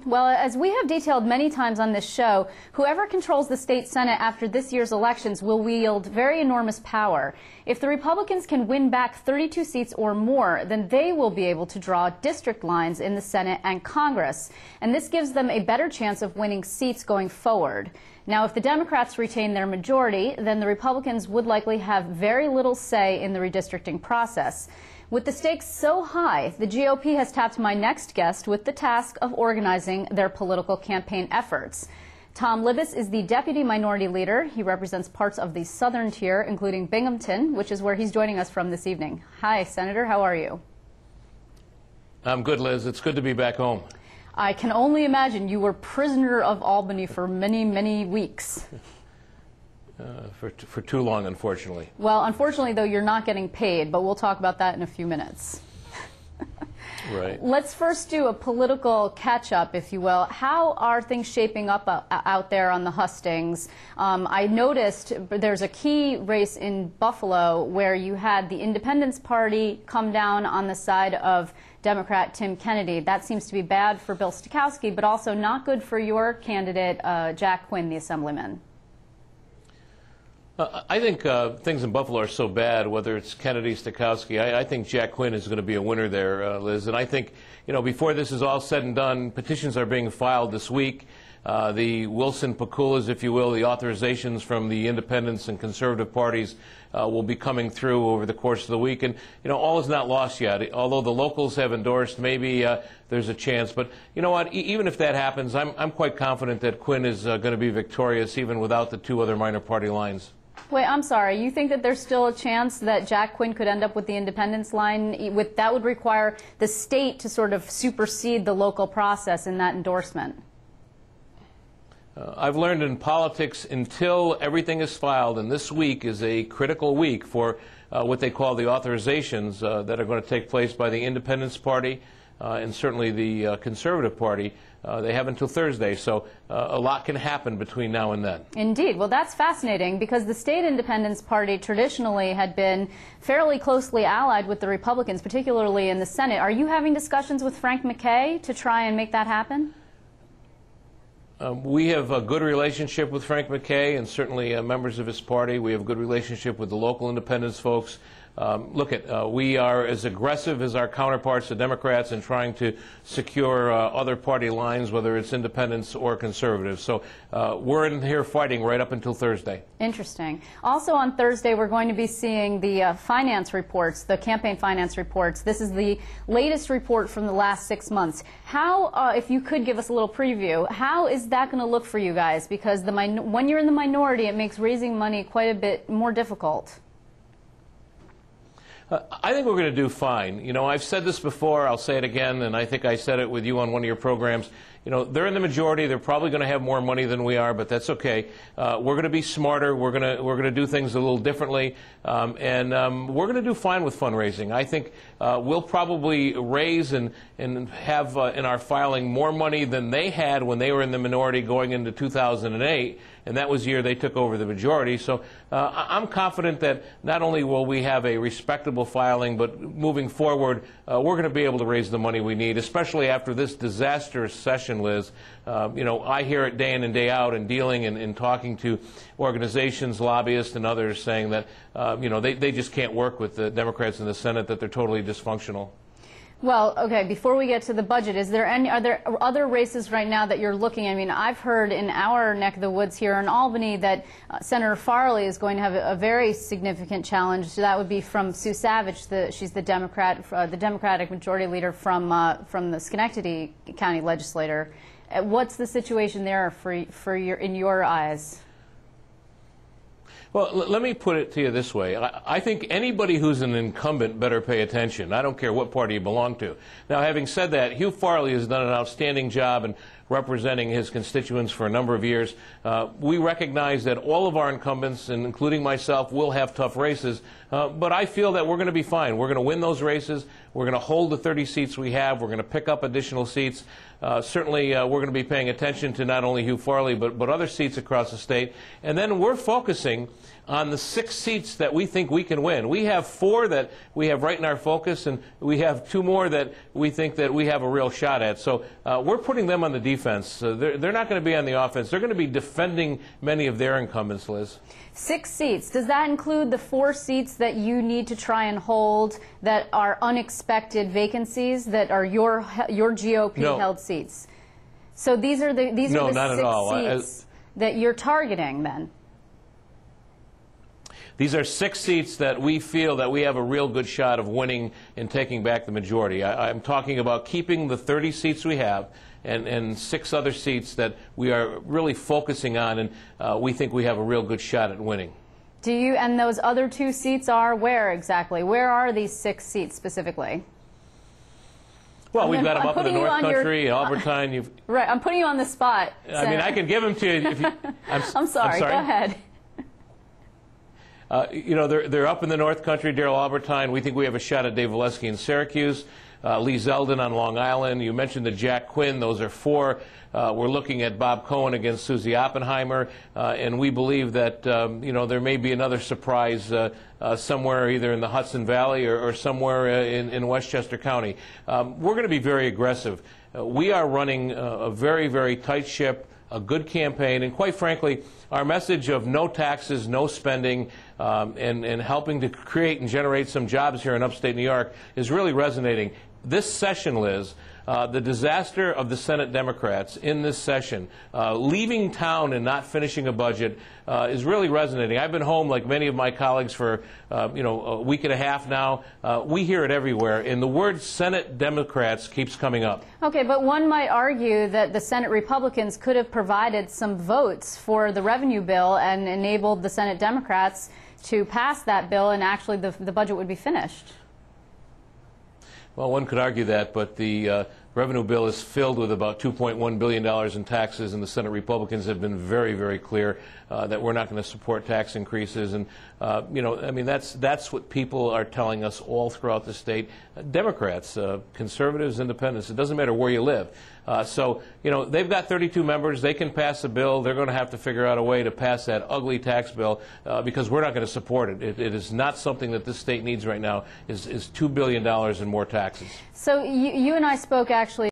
Well, as we have detailed many times on this show, whoever controls the state Senate after this year's elections will wield very enormous power. If the Republicans can win back 32 seats or more, then they will be able to draw district lines in the Senate and Congress. And this gives them a better chance of winning seats going forward. Now, if the Democrats retain their majority, then the Republicans would likely have very little say in the redistricting process. With the stakes so high, the GOP has tapped my next guest with the task of organizing their political campaign efforts. Tom Libous is the deputy minority leader. He represents parts of the southern tier, including Binghamton, which is where he's joining us from this evening. Hi, Senator. How are you? I'm good, Liz. It's good to be back home. I can only imagine you were prisoner of Albany for many, many weeks. For too long, unfortunately. Well, unfortunately, though, you're not getting paid, but we'll talk about that in a few minutes. Right. Let's first do a political catch-up, if you will. How are things shaping up out there on the hustings? I noticed there's a key race in Buffalo where you had the Independence Party come down on the side of Democrat Tim Kennedy. That seems to be bad for Bill Stokowski, but also not good for your candidate, Jack Quinn, the Assemblyman. I think things in Buffalo are so bad, whether it's Kennedy, Stokowski. I think Jack Quinn is going to be a winner there, Liz. And I think, you know, before this is all said and done, petitions are being filed this week. The Wilson-Pakulas, if you will, the authorizations from the independents and conservative parties will be coming through over the course of the week. And, you know, all is not lost yet. Although the locals have endorsed, maybe there's a chance. But, you know what, even if that happens, I'm quite confident that Quinn is going to be victorious, even without the two other minor party lines. Wait, I'm sorry. You think that there's still a chance that Jack Quinn could end up with the independence line? That would require the state to sort of supersede the local process in that endorsement. I've learned in politics, until everything is filed, and this week is a critical week for what they call the authorizations that are going to take place by the Independence Party and certainly the Conservative Party. They have until Thursday, so a lot can happen between now and then. Indeed. Well, that's fascinating because the State Independence Party traditionally had been fairly closely allied with the Republicans, particularly in the Senate. Are you having discussions with Frank McKay to try and make that happen? We have a good relationship with Frank McKay and certainly members of his party. We have a good relationship with the local independence folks. We are as aggressive as our counterparts, the Democrats, in trying to secure other party lines, whether it's independents or conservatives. So we're in here fighting right up until Thursday. Interesting. Also on Thursday, we're going to be seeing the finance reports, the campaign finance reports. This is the latest report from the last 6 months. How, if you could give us a little preview, how is that going to look for you guys? Because when you're in the minority, it makes raising money quite a bit more difficult. I think we're going to do fine. You know, I've said this before, I'll say it again, and I think I said it with you on one of your programs. You know, they're in the majority. They're probably going to have more money than we are, but that's okay. We're going to be smarter. We're going to do things a little differently, and we're going to do fine with fundraising. I think we'll probably raise and have in our filing more money than they had when they were in the minority going into 2008, and that was the year they took over the majority. So I'm confident that not only will we have a respectable filing, but moving forward, we're going to be able to raise the money we need, especially after this disastrous session, Liz. You know, I hear it day in and day out in dealing and talking to organizations, lobbyists, and others saying that, you know, they just can't work with the Democrats in the Senate, that they're totally dysfunctional. Well, okay, before we get to the budget, are there other races right now that you're looking at? I mean, I've heard in our neck of the woods here in Albany that Senator Farley is going to have a very significant challenge. So that would be from Sue Savage. She's the Democratic majority leader from the Schenectady County legislature. What's the situation there in your eyes? Well, let me put it to you this way. I think anybody who's an incumbent better pay attention. I don't care what party you belong to. Now, having said that, Hugh Farley has done an outstanding job in representing his constituents for a number of years. We recognize that all of our incumbents, and including myself, will have tough races, but I feel that we're going to be fine. We're going to win those races. We're going to hold the 30 seats we have. We're going to pick up additional seats. Certainly, we're going to be paying attention to not only Hugh Farley, but other seats across the state. And then we're focusing on the 6 seats that we think we can win. We have 4 that we have right in our focus, and we have 2 more that we think that we have a real shot at. So we're putting them on the defense. They're not going to be on the offense. They're going to be defending many of their incumbents, Liz. 6 seats. Does that include the 4 seats that you need to try and hold that are unexpected vacancies that are your GOP-held seats? So these are the six seats that you're targeting then. These are 6 seats that we feel that we have a real good shot of winning and taking back the majority. I'm talking about keeping the 30 seats we have and 6 other seats that we are really focusing on, and we think we have a real good shot at winning. Do you? And those other 2 seats are where exactly? Where are these 6 seats specifically? Well, we've got them up in the North Country, Albertine. Right, I'm putting you on the spot. I mean, I can give them to you. If you I'm sorry, go ahead. You know, they're up in the North Country, Darrell, Albertine. We think we have a shot at Dave Valesky in Syracuse, Lee Zeldin on Long Island. You mentioned the Jack Quinn. Those are 4. We're looking at Bob Cohen against Susie Oppenheimer, and we believe that you know, there may be another surprise somewhere either in the Hudson Valley or somewhere in Westchester County. We're going to be very aggressive. We are running a very, very tight ship, a good campaign, and quite frankly, our message of no taxes, no spending, and helping to create and generate some jobs here in upstate New York is really resonating. This session, Liz, the disaster of the Senate Democrats in this session, leaving town and not finishing a budget, is really resonating. I've been home, like many of my colleagues, for you know, a week and a half now. We hear it everywhere, and the word Senate Democrats keeps coming up. Okay, but one might argue that the Senate Republicans could have provided some votes for the revenue bill and enabled the Senate Democrats to pass that bill, and actually the budget would be finished. Well, one could argue that, but the revenue bill is filled with about $2.1 billion in taxes, and the Senate Republicans have been very, very clear that we're not going to support tax increases. And, you know, I mean, that's what people are telling us all throughout the state. Democrats, conservatives, independents, it doesn't matter where you live. So, you know, they've got 32 members. They can pass a bill. They're going to have to figure out a way to pass that ugly tax bill because we're not going to support it. It is not something that this state needs right now, is $2 billion in more taxes. So you and I spoke actually